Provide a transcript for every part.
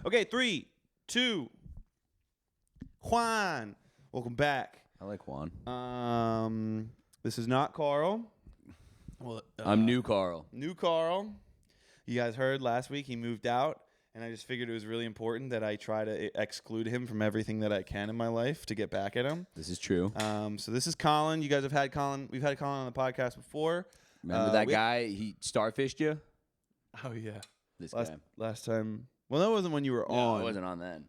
Okay, 3, 2. Juan, welcome back. I like Juan. This is not Carl. Well, I'm new Carl. New Carl. You guys heard last week he moved out, and I just figured it was really important that I try to exclude him from everything that I can in my life to get back at him. This is true. So this is Colin. You guys have had Colin. We've had Colin on the podcast before. Remember that guy? He starfished you? Oh, yeah. This guy. Last time. Well, that wasn't when you were on. No, I wasn't on then.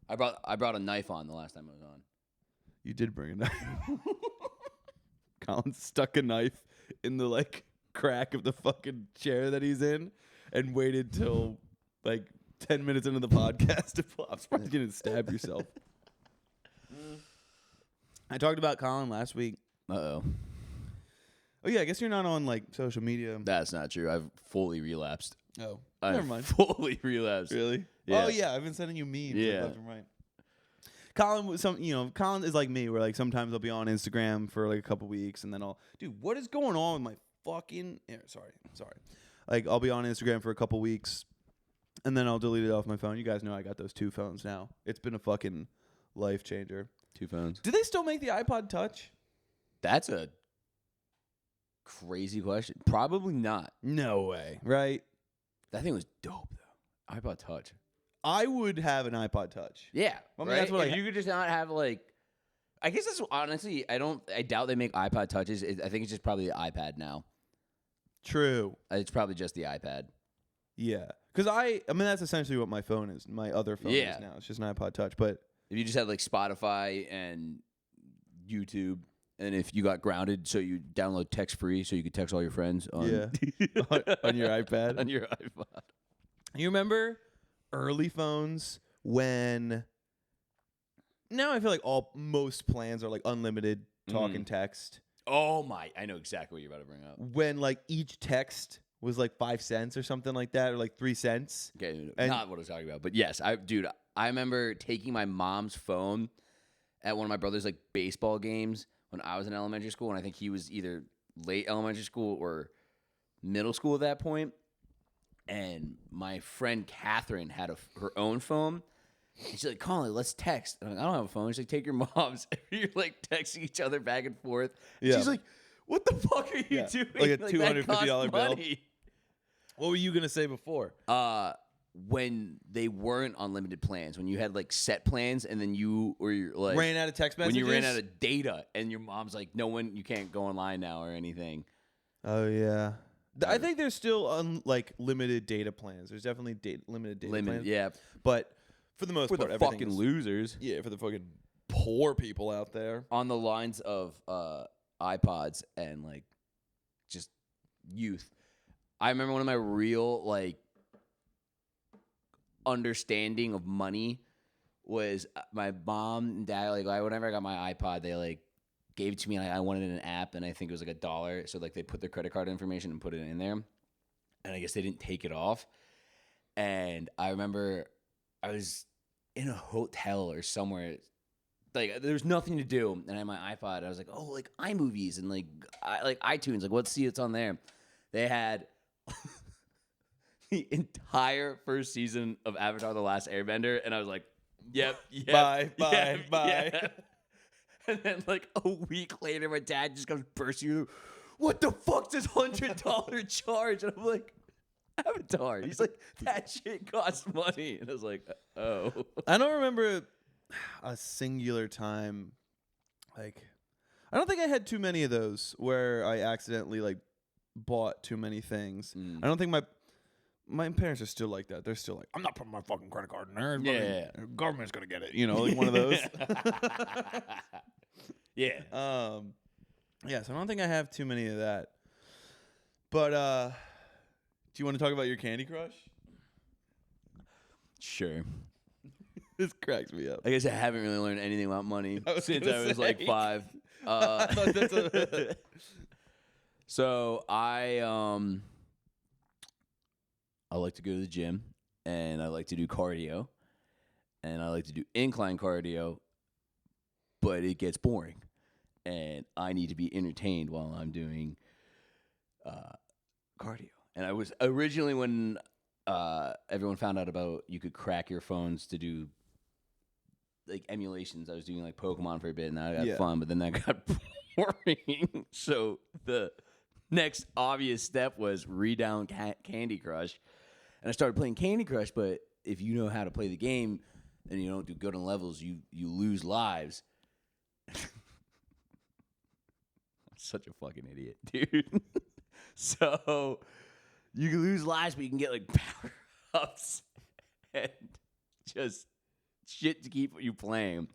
I brought a knife on the last time I was on. You did bring a knife. Colin stuck a knife in the crack of the fucking chair that he's in and waited till 10 minutes into the podcast to pull. I'm surprised you didn't stab yourself. I talked about Colin last week. Uh-oh. Oh, yeah, I guess you're not on social media. That's not true. I've fully relapsed. Oh, I've never mind. Fully relapsed. Really? Yeah. Oh, yeah, I've been sending you memes left and right. Colin is like me, where sometimes I'll be on Instagram for a couple weeks, and then dude, what is going on with my fucking? Sorry. I'll be on Instagram for a couple weeks, and then I'll delete it off my phone. You guys know I got those 2 phones now. It's been a fucking life changer. 2 phones. Do they still make the iPod Touch? That's a crazy question. Probably not. No way, right? That thing was dope though. iPod Touch. I would have an iPod Touch. Yeah, I mean, right? that's what if you could just not have I guess that's honestly. I doubt they make iPod Touches. I think it's just probably the iPad now. True. It's probably just the iPad. Yeah, because I mean that's essentially what my phone is. My other phone is now. It's just an iPod Touch. But if you just had Spotify and YouTube, and if you got grounded, so you download text free, so you could text all your friends on on your iPad, on your iPod. You remember early phones when? Now I feel like most plans are unlimited talk and text. Oh my! I know exactly what you're about to bring up. When each text was 5 cents or something like that, or 3 cents. Okay, not what I was talking about, but yes, I remember taking my mom's phone at one of my brother's baseball games when I was in elementary school, and I think he was either late elementary school or middle school at that point. And my friend Catherine had her own phone. And she's like, Colin, let's text. And I'm like, I don't have a phone. She's like, take your mom's. And you're texting each other back and forth. Yeah. She's like, what the fuck are you doing? Like a $250 bill. Money. What were you going to say before? When they weren't unlimited plans, when you had set plans, and then you ran out of text messages. When you ran out of data, and your mom's like, you can't go online now or anything. Oh yeah, I think there's still limited data plans. There's definitely limited data plans. Yeah, but for the most part, the fucking losers. Yeah, for the fucking poor people out there. On the lines of iPods and just youth. I remember one of my real understanding of money was my mom and dad. Whenever I got my iPod, they gave it to me, and I wanted an app, and I think it was $1. So they put their credit card information and put it in there, and I guess they didn't take it off. And I remember I was in a hotel or somewhere, there was nothing to do, and I had my iPod. I was like, oh, iMovies and iTunes, let's see what's on there. They had the entire first season of Avatar: The Last Airbender, and I was like, yep. Bye. Yeah. And then a week later, my dad just comes bursting through, what the fuck's this $100 charge? And I'm like, Avatar. He's like, that shit costs money. And I was like, oh. I don't remember a singular time. I don't think I had too many of those where I accidentally bought too many things. I don't think my parents are still like that. They're still I'm not putting my fucking credit card in there. Yeah. The government's gonna get it. One of those. Yeah. Yeah. So I don't think I have too many of that. But do you want to talk about your Candy Crush? Sure. This cracks me up. I guess I haven't really learned anything about money since I was 5. I thought that's So I like to go to the gym, and I like to do cardio, and I like to do incline cardio, but it gets boring, and I need to be entertained while I'm doing cardio. And I was originally, when everyone found out about you could crack your phones to do like emulations. I was doing like Pokemon for a bit, and that got fun, but then that got boring. So the next obvious step was redown Candy Crush, and I started playing Candy Crush. But if you know how to play the game and you don't do good on levels, you lose lives. Such a fucking idiot, dude. So you can lose lives, but you can get like power ups and just shit to keep you playing.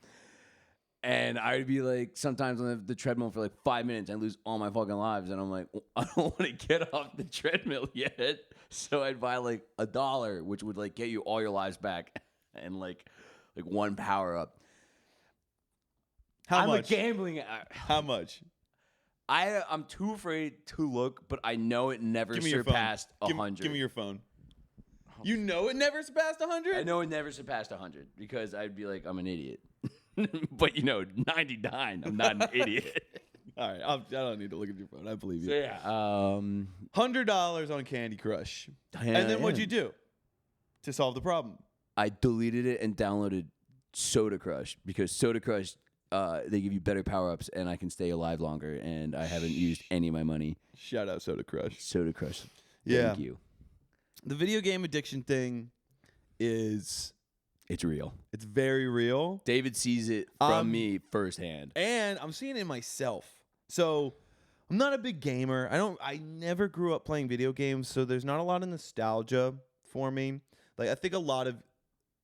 And I'd be like, sometimes on the treadmill for like 5 minutes, I lose all my fucking lives, and I'm like, I don't want to get off the treadmill yet. So I'd buy like $1, which would like get you all your lives back, and like one power up. How I'm much? a gambling. How much? I'm too afraid to look, but I know it never surpassed 100. Give me your phone. You know it never surpassed 100? I know it never surpassed 100 because I'd be like, I'm an idiot. But 99, I'm not an idiot. All right, I don't need to look at your phone. I believe you. So yeah, $100 on Candy Crush, and then what'd you do to solve the problem? I deleted it and downloaded Soda Crush because Soda Crush, they give you better power-ups, and I can stay alive longer, and I haven't used any of my money. Shout out Soda Crush. Soda Crush. Yeah. Thank you. The video game addiction thing is... It's real. It's very real. David sees it from me firsthand. And I'm seeing it in myself. So I'm not a big gamer. I never grew up playing video games, so there's not a lot of nostalgia for me. Like, I think a lot of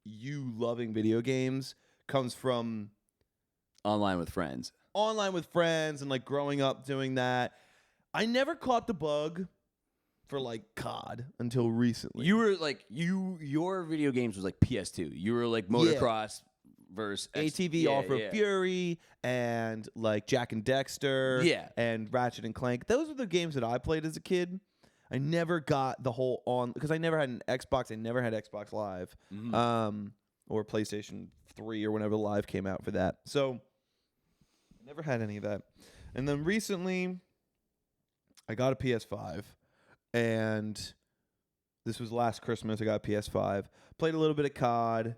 you loving video games comes from Online with friends. And like growing up doing that. I never caught the bug for like COD until recently. You were like your video games was like PS2. You were like motocross versus ATV Off-Road Fury and like Jack and Dexter and Ratchet and Clank. Those were the games that I played as a kid. I never got the whole because I never had an Xbox. I never had Xbox Live or PlayStation 3 or whenever Live came out for that. So I never had any of that. And then recently I got a PS5. And this was last Christmas. I got a PS5. Played a little bit of COD.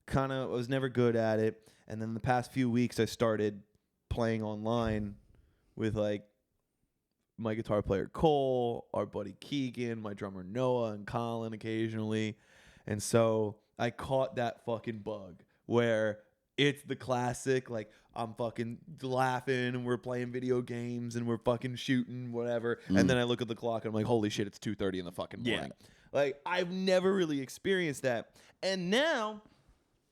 Kind of was never good at it. And then the past few weeks, I started playing online with like my guitar player Cole, our buddy Keegan, my drummer Noah, and Colin occasionally. And so I caught that fucking bug where it's the classic, like, I'm fucking laughing and we're playing video games and we're fucking shooting, whatever. And then I look at the clock and I'm like, holy shit, it's 2:30 in the fucking morning. Like, I've never really experienced that. And now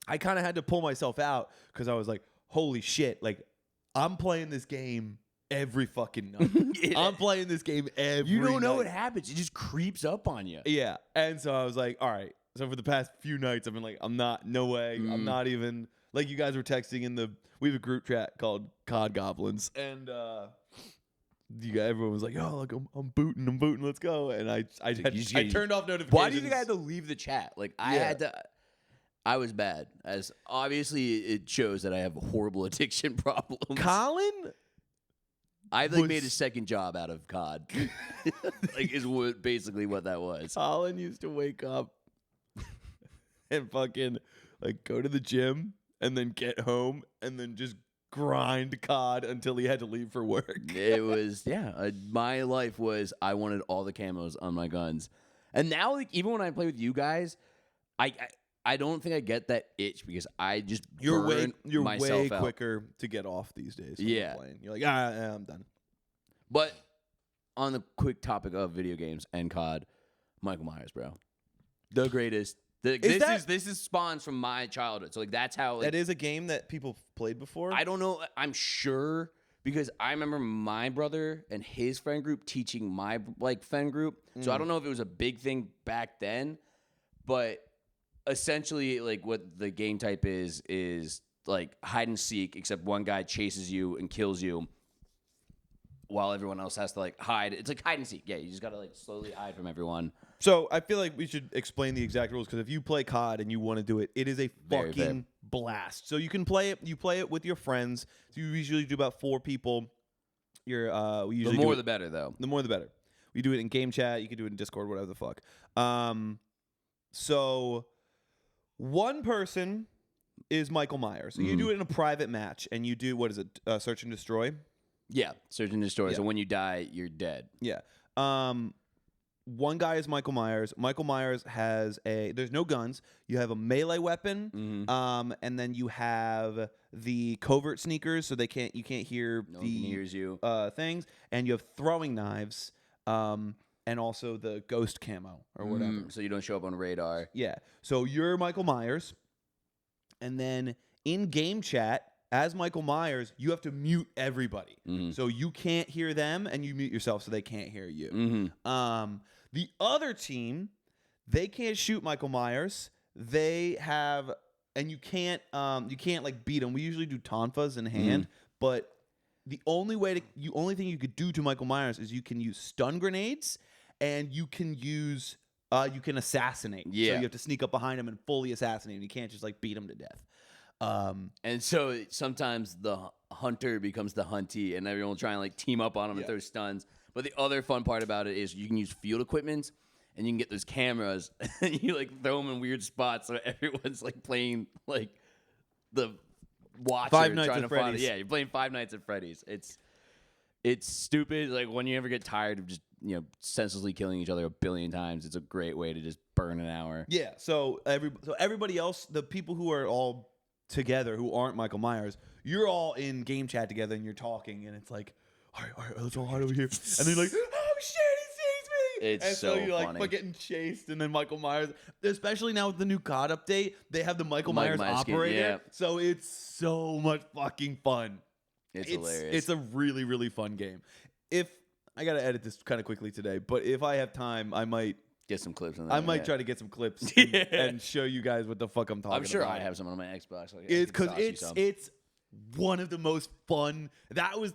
I kind of had to pull myself out because I was like, holy shit, like, I'm playing this game every fucking night. I'm playing this game every night. You don't know what happens. It just creeps up on you. Yeah. And so I was like, all right. So for the past few nights, I've been like, no way. I'm not even... Like, you guys were texting we have a group chat called COD Goblins, and everyone was like, "Oh, look, I'm booting, let's go!" And I turned off notifications. Why do you think I had to leave the chat? Like, I had to. I was bad, as obviously it shows that I have horrible addiction problems. Colin, I like made a second job out of COD. Like, is basically what that was. Colin used to wake up and fucking like go to the gym. And then get home and then just grind COD until he had to leave for work. It was, my life was I wanted all the camos on my guns. And now, like, even when I play with you guys, I don't think I get that itch because I just you're burn myself way out. Quicker to get off these days. Yeah. You're like, I'm done. But on the quick topic of video games and COD, Michael Myers, bro. The greatest. This is spawns from my childhood. So like that's how that is a game that people played before. I don't know. I'm sure because I remember my brother and his friend group teaching my like friend group. So I don't know if it was a big thing back then, but essentially like what the game type is like hide and seek, except one guy chases you and kills you while everyone else has to like hide. It's like hide and seek. Yeah, you just gotta like slowly hide from everyone. So I feel like we should explain the exact rules because if you play COD and you want to do it, it is a fucking blast. So you can play it. You play it with your friends. So you usually do about 4 people. We usually the better though. The more the better. We do it in game chat. You can do it in Discord, whatever the fuck. So one person is Michael Myers. So you do it in a private match, and you do, what is it, search and destroy? Yeah, search and destroy. Yeah. So when you die, you're dead. Yeah. One guy is Michael Myers. Michael Myers has there's no guns. You have a melee weapon, and then you have the covert sneakers, so you can't hear No one hears you. things, and you have throwing knives, and also the ghost camo or whatever. So you don't show up on radar. Yeah. So you're Michael Myers, and then in game chat, as Michael Myers, you have to mute everybody. So you can't hear them, and you mute yourself so they can't hear you. The other team, they can't shoot Michael Myers. They have, and you can't like beat them. We usually do tonfas in hand, but the only thing you could do to Michael Myers is you can use stun grenades, and you can use you can assassinate. Yeah. So you have to sneak up behind him and fully assassinate him. You can't just like beat him to death. And so sometimes the hunter becomes the huntee, and everyone will try and like team up on him and throw stuns. But the other fun part about it is you can use field equipment, and you can get those cameras, and you like throw them in weird spots, so everyone's like playing like the watcher. Five Nights trying at to Freddy's. find it. Yeah, you're playing Five Nights at Freddy's. It's stupid. Like when you ever get tired of just senselessly killing each other a billion times, it's a great way to just burn an hour. Yeah. So everybody else, the people who are all together who aren't Michael Myers, you're all in game chat together, and you're talking, and it's like, all right, let's all hide over here. And then you're like, oh shit, he sees me. It's and so you're funny. like getting chased, and then Michael Myers, especially now with the new COD update, they have the Michael Myers skin, operator. yeah. So it's so much fucking fun. It's hilarious. It's a really, really fun game. If I gotta edit this kind of quickly today, but if I have time, I might get some clips on that. I might try to get some clips and show you guys what the fuck I'm talking about. I'm sure I have some on my Xbox. Like, It's because it's one of the most fun. That was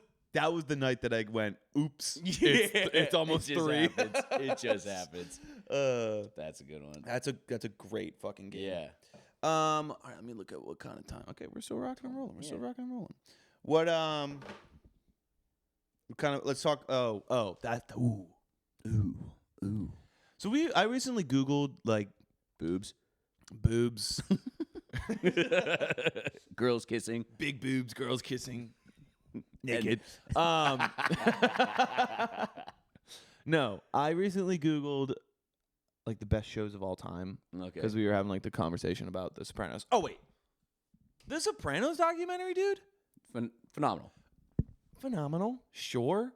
the night that I went, oops. It's almost 3. It just happens. That's a good one. That's a great fucking game. Yeah. All right, let me look at what kind of time. Okay, we're still rocking and rolling. What kind of, let's talk. Ooh. So I recently Googled like Boobs. Girls kissing. Big boobs, girls kissing, naked. No, I recently Googled like the best shows of all time. Okay. Because we were having like the conversation about The Sopranos. Oh wait, The Sopranos documentary, dude. Phenomenal. Phenomenal. Sure.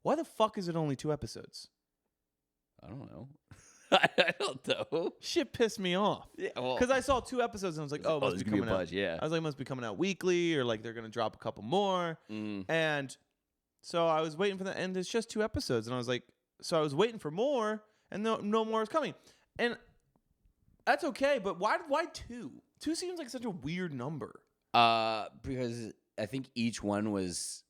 Why the fuck is it only 2 episodes? I don't know. I don't know. Shit pissed me off. Yeah, well, Because I saw 2 episodes and I was like, oh, must be coming out. Yeah. I was like, must be coming out weekly, or like they're gonna drop a couple more. And so I was waiting for that, and it's just 2 episodes, and I was like, so I was waiting for more, and no more is coming, and that's okay. But why 2? 2 seems like such a weird number. Because I think each one was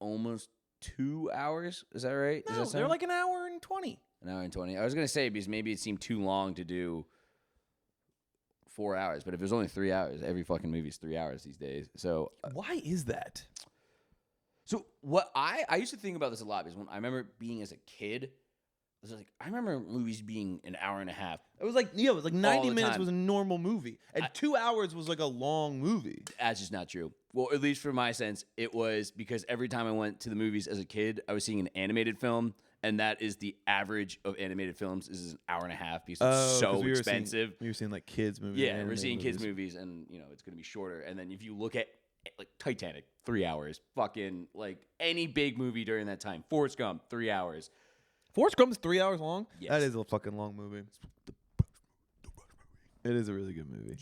almost 2 hours. Is that right? No, they're like an hour and 20. An hour and 20. I was gonna say because maybe it seemed too long to do 4 hours, but if it was only 3 hours, every fucking movie is 3 hours these days. So Why is that? So what I used to think about this a lot because when I remember being as a kid, I was like, I remember movies being an hour and a half. It was like 90 minutes time. was a normal movie, and 2 hours was like a long movie. That's just not true. Well, at least for my sense, it was because every time I went to the movies as a kid, I was seeing an animated film, and that is the average of animated films is an hour and a half because it's so expensive. We were seeing like kids movies. Yeah, we're seeing kids movies, and it's going to be shorter. And then if you look at like Titanic, 3 hours. Fucking like any big movie during that time. Forrest Gump, 3 hours. Forrest Gump's 3 hours long? Yes. That is a fucking long movie. It is a really good movie.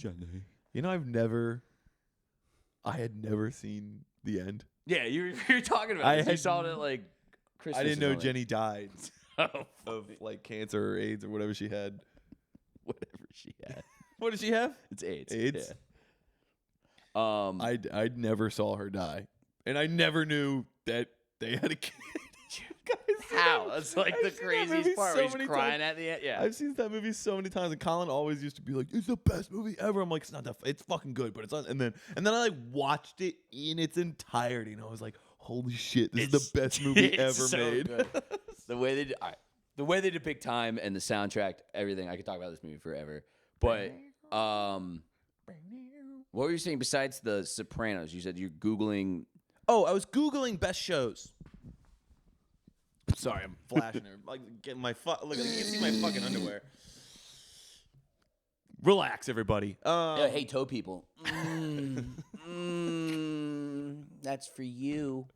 You know, I had never seen the end. Yeah, you're talking about it. You saw it at like Christmas. I didn't know Jenny died of like cancer or AIDS or whatever she had. Whatever she had. What did she have? It's AIDS. AIDS? Yeah. I never saw her die. And I never knew that they had a kid. How? That's like the craziest part where he's crying at the end. Yeah. I've seen that movie so many times, and Colin always used to be like, it's the best movie ever. I'm like, it's not that it's fucking good, but it's not. And then I like watched it in its entirety, and I was like, holy shit, this is the best movie ever so made. Good. The way they did, all right, the way they depict time and the soundtrack, everything. I could talk about this movie forever. But what were you saying besides The Sopranos? You said you're Googling. Oh, I was Googling best shows. Sorry, I'm flashing there. Like, getting my look, you can see my fucking underwear. Relax, everybody. Hey, toe people. That's for you.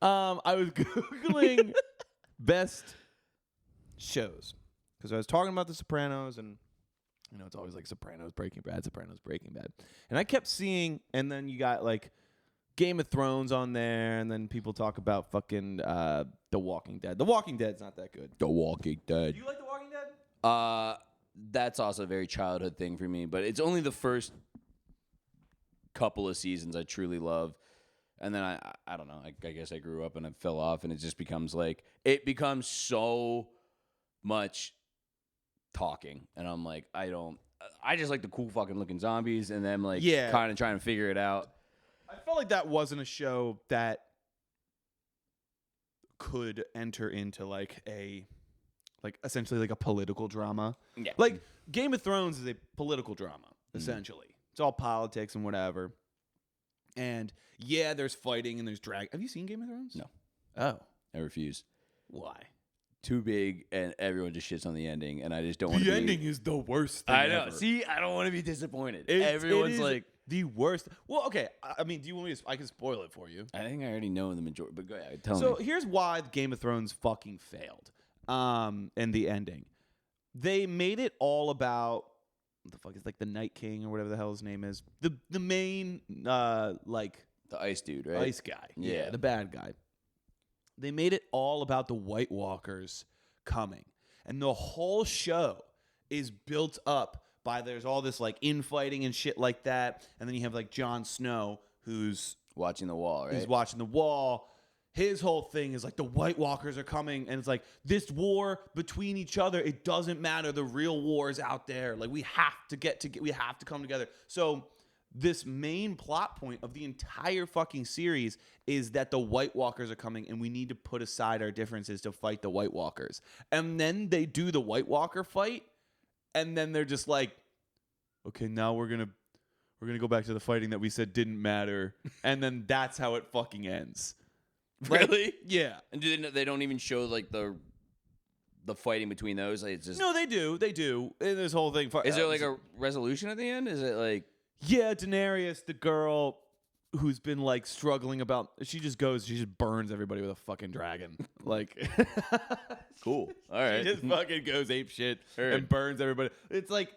I was Googling best shows because I was talking about The Sopranos, and you know it's always like Sopranos, Breaking Bad, Sopranos, Breaking Bad, and I kept seeing, and then you got like Game of Thrones on there, and then people talk about fucking The Walking Dead. The Walking Dead's not that good. The Walking Dead. Do you like The Walking Dead? That's also a very childhood thing for me, but it's only the first couple of seasons I truly love. And then I don't know. I guess I grew up and I fell off, and it just becomes so much talking, and I'm like, I just like the cool fucking looking zombies, and then like kind of trying to figure it out. I felt like that wasn't a show that could enter into essentially like a political drama. Yeah. Like Game of Thrones is a political drama, essentially. It's all politics and whatever. And yeah, there's fighting and there's drag. Have you seen Game of Thrones? No. Oh. I refuse. Why? Too big, and everyone just shits on the ending, and I just don't want to The be... ending is the worst thing I know. ever. See, I don't want to be disappointed. Everyone's like... The worst. Well, okay. I mean, do you want me to... I can spoil it for you. I think I already know the majority, but go ahead. Tell me. So here's why Game of Thrones fucking failed. In the ending. They made it all about... What the fuck is like the Night King or whatever the hell his name is? The main, like... The ice dude, right? Ice guy. Yeah. The bad guy. They made it all about the White Walkers coming. And the whole show is built up by there's all this like infighting and shit like that. And then you have like Jon Snow who's watching the wall, right? He's watching the wall. His whole thing is like the White Walkers are coming, and it's like this war between each other. It doesn't matter. The real war is out there. Like we have to come together. So this main plot point of the entire fucking series is that the White Walkers are coming, and we need to put aside our differences to fight the White Walkers. And then they do the White Walker fight, and then they're just like, okay, now we're gonna go back to the fighting that we said didn't matter, and then that's how it fucking ends. Really? Yeah. And they don't even show like the fighting between those? Like, it's just... No, they do. They do. And this whole thing. Is there like a resolution at the end? Is it like... Yeah, Daenerys, the girl who's been like struggling about... She just burns everybody with a fucking dragon. Like... Cool. All right. She just fucking goes ape shit and burns everybody. It's like...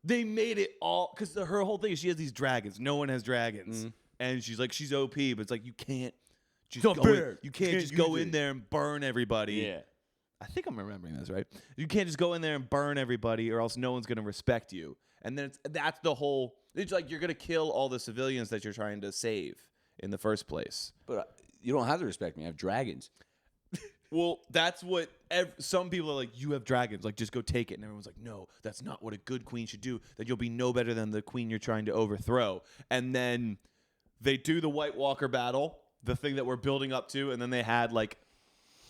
They made it all... Because her whole thing is she has these dragons. No one has dragons. And she's like, she's OP, but it's like, you can't... You can't just go in there and burn everybody. Yeah. I think I'm remembering this, right? You can't just go in there and burn everybody or else no one's going to respect you. And then that's the whole... It's like you're going to kill all the civilians that you're trying to save in the first place. But you don't have to respect me. I have dragons. Well, that's what... some people are like, you have dragons. Like, just go take it. And everyone's like, no, that's not what a good queen should do. That you'll be no better than the queen you're trying to overthrow. And then they do the White Walker battle... The thing that we're building up to, and then they had like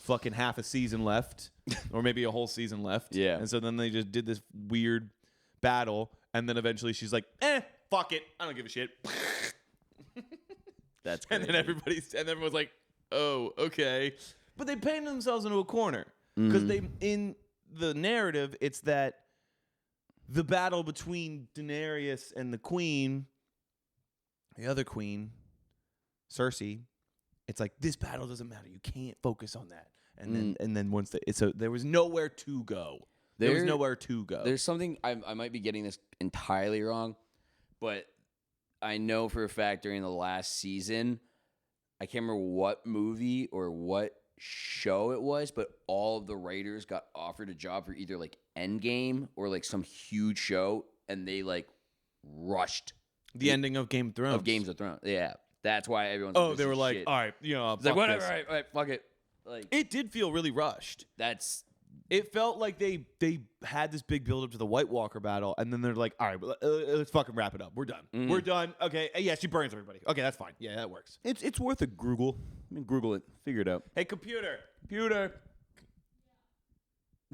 fucking half a season left, or maybe a whole season left. Yeah. And so then they just did this weird battle, and then eventually she's like, fuck it. I don't give a shit. That's crazy. And then everyone's like, oh, okay. But they painted themselves into a corner. Because in the narrative, it's that the battle between Daenerys and the queen, the other queen, Cersei, it's like, this battle doesn't matter. You can't focus on that. And then once there was nowhere to go. There was nowhere to go. There's something I might be getting this entirely wrong, but I know for a fact during the last season, I can't remember what movie or what show it was, but all of the writers got offered a job for either like Endgame or like some huge show, and they like rushed the ending of Game of Thrones. Games of Thrones. Yeah. That's why everyone's like, they were like, shit. All right, it's like, whatever, all right, fuck it. Like, it did feel really rushed. It felt like they had this big build up to the White Walker battle, and then they're like, all right, let's fucking wrap it up. We're done. We're done. Okay, yeah, she burns everybody. Okay, that's fine. Yeah, that works. It's worth a Google. I mean, Google it. Figure it out. Hey, computer.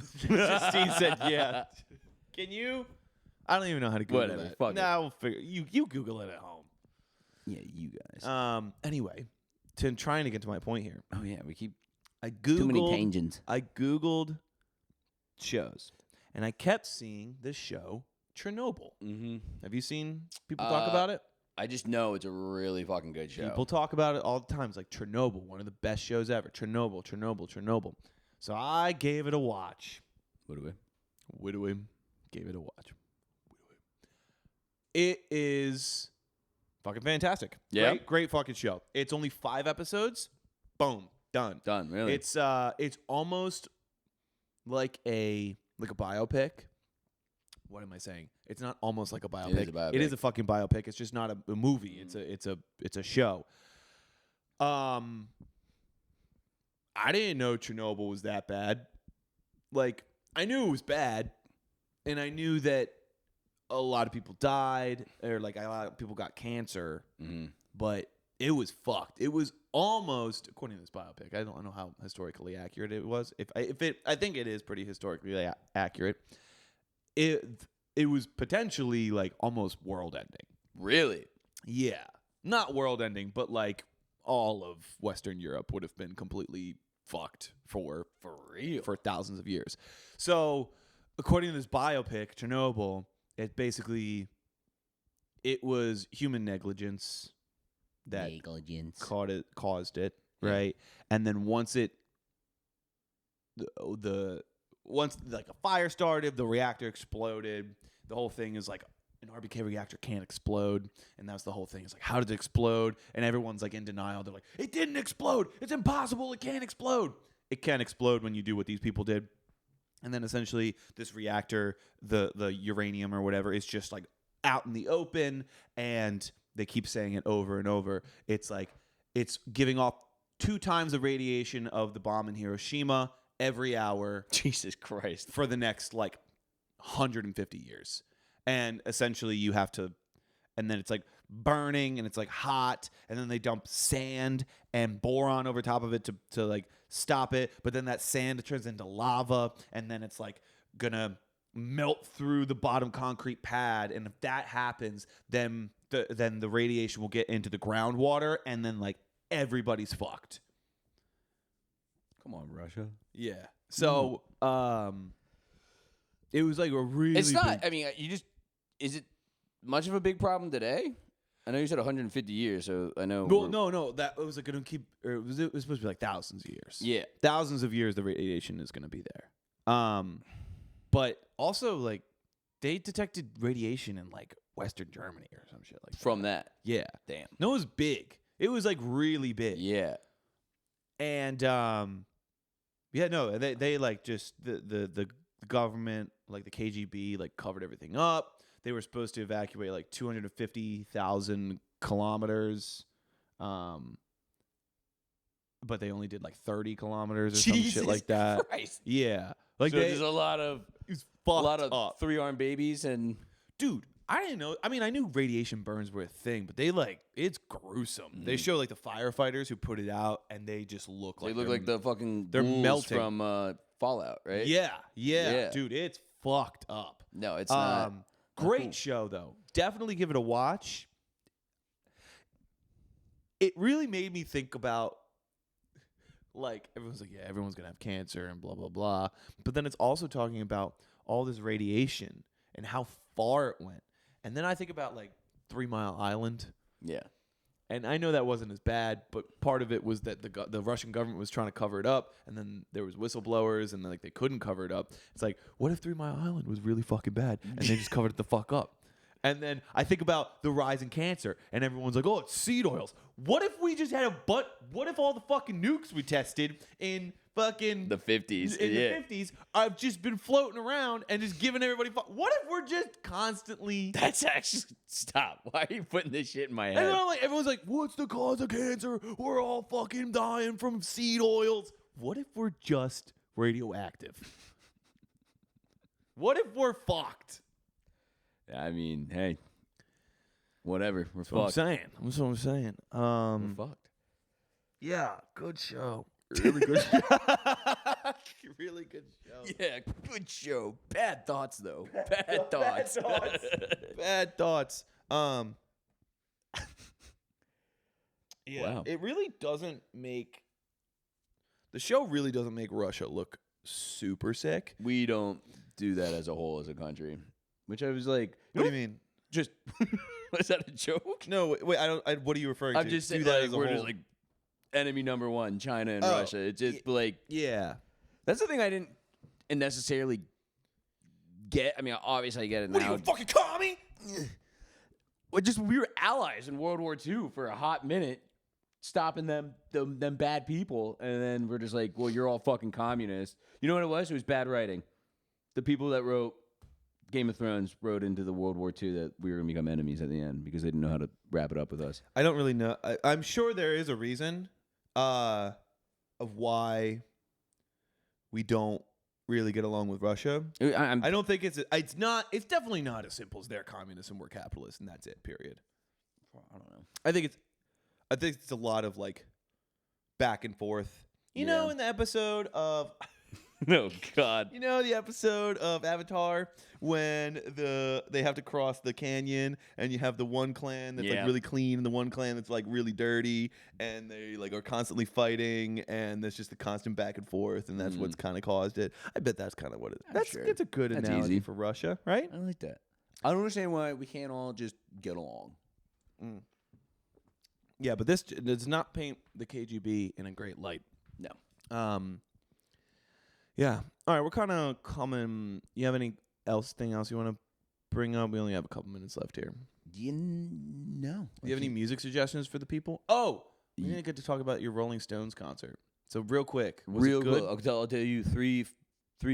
Steve said, "Yeah." Can you? I don't even know how to Google Whatever, that. fuck it. Nah, we'll figure. You Google it at home. Yeah, you guys. Anyway, trying to get to my point here. Oh yeah, we keep I Googled. too many tangents. I Googled shows, and I kept seeing this show, Chernobyl. Mm-hmm. Have you seen people talk about it? I just know it's a really fucking good show. People talk about it all the time. It's like Chernobyl, one of the best shows ever. Chernobyl. So I gave it a watch. What do we? Gave it a watch. It is fucking fantastic. Yeah. Great fucking show. It's only 5 episodes. Boom. Done. Really? It's almost like a biopic. What am I saying? It's not almost like a biopic. It is a biopic. It is a fucking biopic. It's just not a movie. It's a show. I didn't know Chernobyl was that bad. Like, I knew it was bad, and I knew that a lot of people died, or like a lot of people got cancer. Mm-hmm. But it was fucked. It was almost, according to this biopic, I don't know how historically accurate it was. I think it is pretty historically accurate. It was potentially like almost world ending. Really? Yeah, not world ending, but like all of Western Europe would have been completely fucked for real for thousands of years. So, according to this biopic, Chernobyl, it was human negligence that caused it, right? And then once like a fire started, the reactor exploded. The whole thing is like an RBK reactor can't explode, and that's the whole thing. It's like, how did it explode? And everyone's like in denial. They're like, it didn't explode. It's impossible. It can't explode. It can't explode when you do what these people did. And then essentially this reactor, the uranium or whatever, is just like out in the open, and they keep saying it over and over. It's like it's giving off 2 times the radiation of the bomb in Hiroshima every hour. Jesus Christ. For the next like 150 years. And essentially you have to, and then it's like burning and it's like hot, and then they dump sand and boron over top of it to like stop it. But then that sand turns into lava, and then it's like gonna melt through the bottom concrete pad. And if that happens, then the radiation will get into the groundwater, and then like everybody's fucked. Come on, Russia. Yeah. So, it was like a really It's not. big, I mean, is it much of a big problem today? I know you said 150 years, so I know. well, no, that was like gonna keep. Or it was supposed to be like thousands of years. Yeah. Thousands of years, the radiation is gonna be there. But also like they detected radiation in like Western Germany or some shit like that. From that. Yeah. Damn. No, it was big. It was like really big. Yeah. And yeah, no, they like just the government, like the KGB, like covered everything up. They were supposed to evacuate like 250,000 kilometers, but they only did like 30 kilometers or some shit like that. Christ. Yeah, like So there's a lot of three-armed babies and dude. I didn't know. I mean, I knew radiation burns were a thing, but it's gruesome. They show like the firefighters who put it out, and they just look like the fucking they're ghouls melting from Fallout, right? Yeah, dude, it's fucked up. No, it's not. Great cool. show though. Definitely give it a watch. It really made me think about, like, everyone's like, yeah, everyone's gonna have cancer and blah blah blah, but then it's also talking about all this radiation and how far it went. And then I think about like 3 Mile Island. Yeah. And I know that wasn't as bad, but part of it was that the Russian government was trying to cover it up, and then there was whistleblowers, and like they couldn't cover it up. It's like, what if 3 Mile Island was really fucking bad, and they just covered it the fuck up? And then I think about the rise in cancer, and everyone's like, oh, it's seed oils. What if we just had what if all the fucking nukes we tested in fucking The 50s. in the 50s I've just been floating around and just giving everybody what if we're just constantly That's actually stop. Why are you putting this shit in my and head? then everyone's like, what's the cause of cancer? We're all fucking dying from seed oils. What if we're just radioactive? What if we're fucked? I mean, hey, whatever. We're That's what I'm fucked. saying. That's what I'm saying. We're fucked. Yeah, good show. Really good show. Really good show. Yeah, good show. Bad thoughts though. Bad thoughts. Bad thoughts. Yeah, Wow. it really doesn't make the show really doesn't make Russia look super sick. We don't do that as a whole as a country. Which I was like, What do you mean? just was that a joke? No, wait. What are you referring to? I'm just Do saying that like, as a we're whole. just like enemy number one, China and Oh, Russia. It's just like yeah. that's the thing I didn't necessarily get. I mean, obviously I get it What now. are you, a fucking commie? Well, just we were allies in World War II for a hot minute, stopping them bad people, and then we're just like, well, you're all fucking communists. You know what it was? It was bad writing. The people that wrote Game of Thrones wrote into the World War II that we were gonna become enemies at the end because they didn't know how to wrap it up with us. I don't really know. I'm sure there is a reason of why we don't really get along with Russia. I don't think it's definitely not as simple as they're communists and we're capitalists and that's it, period. I don't know. I think it's a lot of like back and forth. You know, in the episode of No, God. You know the episode of Avatar when they have to cross the canyon and you have the one clan that's like really clean and the one clan that's like really dirty and they like are constantly fighting and there's just the constant back and forth and that's what's kind of caused it. I bet that's kind of what it is. It's a good analogy for Russia, right? I like that. I don't understand why we can't all just get along. Yeah, but this does not paint the KGB in a great light. No. Yeah. All right, we're kind of coming. You have anything else you want to bring up? We only have a couple minutes left here. No. Do you have any music suggestions for the people? Oh, we didn't get to talk about your Rolling Stones concert. So real quick. Was it good? I'll tell you three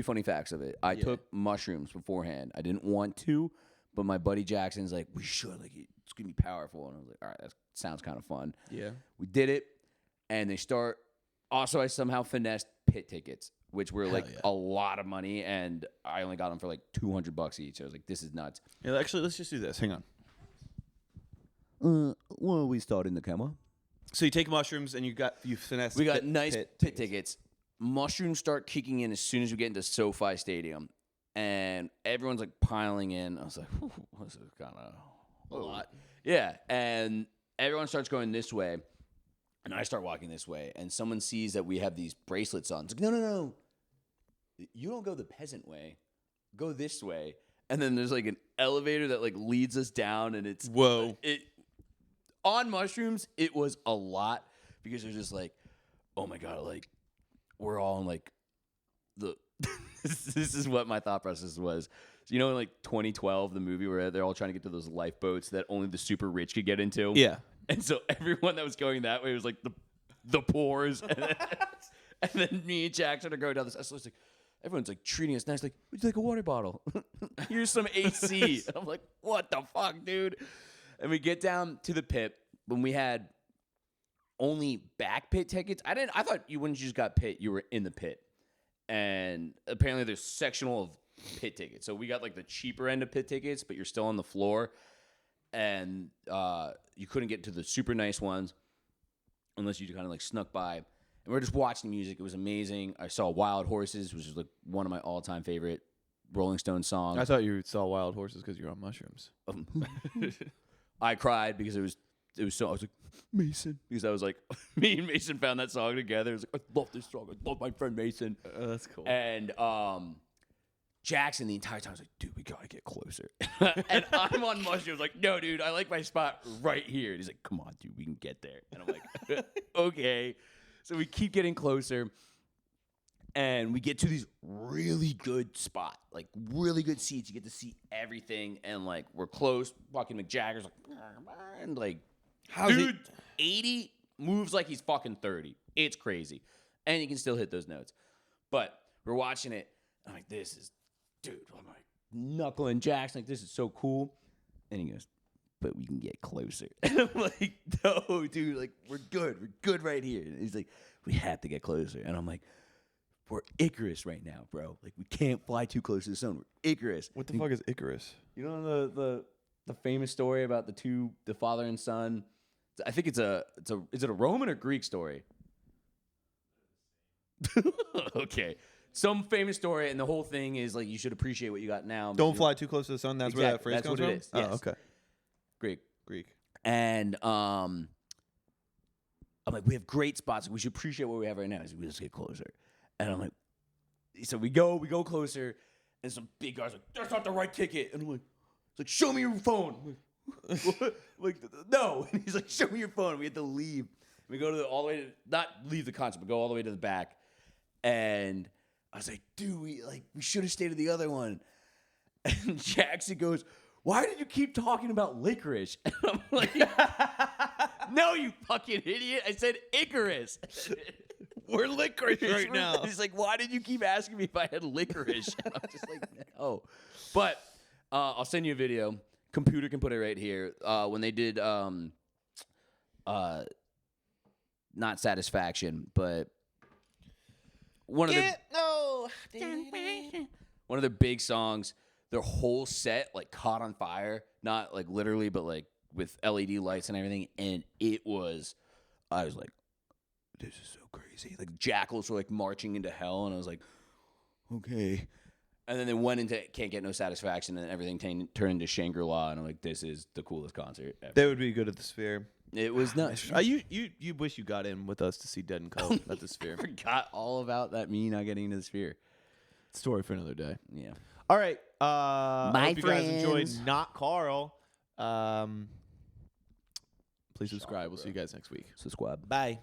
funny facts of it. I took mushrooms beforehand. I didn't want to, but my buddy Jackson's like, we should. Like, it's going to be powerful. And I was like, all right, that sounds kind of fun. Yeah. We did it, and they start. Also, I somehow finessed pit tickets, which were a lot of money, and I only got them for like $200 each. I was like, this is nuts. Yeah, actually, let's just do this. Hang on. Well, we start in the camera. So you take mushrooms and you finesse. We got nice pit tickets. Mushrooms start kicking in as soon as we get into SoFi Stadium, and everyone's like piling in. I was like, this is kind of a lot. Yeah, and everyone starts going this way. And I start walking this way, and someone sees that we have these bracelets on. It's like, no. You don't go the peasant way. Go this way. And then there's like an elevator that like leads us down, and it's... Whoa. On mushrooms, it was a lot because it was just like, oh my God, like, we're all in like the... This is what my thought process was. So, you know, in like 2012, the movie where they're all trying to get to those lifeboats that only the super rich could get into? Yeah. And so everyone that was going that way was like the poors. And then me and Jackson are going down this. So it's like, everyone's like treating us nice. Like, would you like a water bottle? Here's some AC. And I'm like, what the fuck, dude? And we get down to the pit when we had only back pit tickets. I thought when you just got pit, you were in the pit. And apparently there's sectional of pit tickets. So we got like the cheaper end of pit tickets, but you're still on the floor. And you couldn't get to the super nice ones unless you kind of like snuck by. And we're just watching music. It was amazing. I saw Wild Horses, which is like one of my all-time favorite Rolling Stones songs. I thought you saw Wild Horses because you're on mushrooms. I cried because it was so. I was like, Mason, because I was like, me and Mason found that song together. I was like, I love this song. I love my friend Mason. That's cool. And Jackson the entire time was like, dude, we gotta get closer. And I'm on mushrooms like, no, dude, I like my spot right here. And he's like, come on, dude, we can get there. And I'm like, okay. So we keep getting closer. And we get to these really good spots, like really good seats. You get to see everything. And like, we're close. Fucking Mick Jagger's like, and like, dude, 80 moves like he's fucking 30. It's crazy. And you can still hit those notes. But we're watching it. I'm like, this is, dude, I'm like, knuckling Jackson, like, this is so cool. And he goes, but we can get closer. And I'm like, no, dude, like, we're good right here. And he's like, we have to get closer. And I'm like, we're Icarus right now, bro. Like, we can't fly too close to the sun. We're Icarus. What the fuck is Icarus? You know the famous story about the father and son? I think is it a Roman or Greek story? Okay. some famous story, and the whole thing is like you should appreciate what you got now. Don't fly too close to the sun. That's where that Exactly. phrase That's comes what from? it is. Yes. Oh, okay. Greek. And I'm like, we have great spots. We should appreciate what we have right now. He's like, let's get closer. And I'm like, so we go closer, and some big guy's like, that's not the right ticket. And I'm like, it's like, show me your phone. I'm like, no. And he's like, show me your phone. We had to leave. We go to all the way to, not leave the concert, but go all the way to the back. And I was like, dude, we should have stayed at the other one. And Jackson goes, why did you keep talking about licorice? And I'm like, no, you fucking idiot. I said Icarus. We're licorice right now. He's like, why did you keep asking me if I had licorice? And I'm just like, no. But I'll send you a video. Computer can put it right here. When they did not Satisfaction, but one of their big songs, their whole set like caught on fire, not like literally, but like with LED lights and everything. And I was like, this is so crazy. Like jackals were like marching into hell, and I was like, okay. And then they went into Can't Get No Satisfaction, and everything turned into Shangri-La, and I'm like, this is the coolest concert ever. They would be good at the Sphere. It was nuts. You wish you got in with us to see Dead and Co. at the Sphere. I forgot all about that, me not getting into the Sphere. Story for another day. Yeah. All right. I hope you guys friends. enjoyed Not Carl. Please subscribe. We'll see you guys next week. Subscribe. Bye.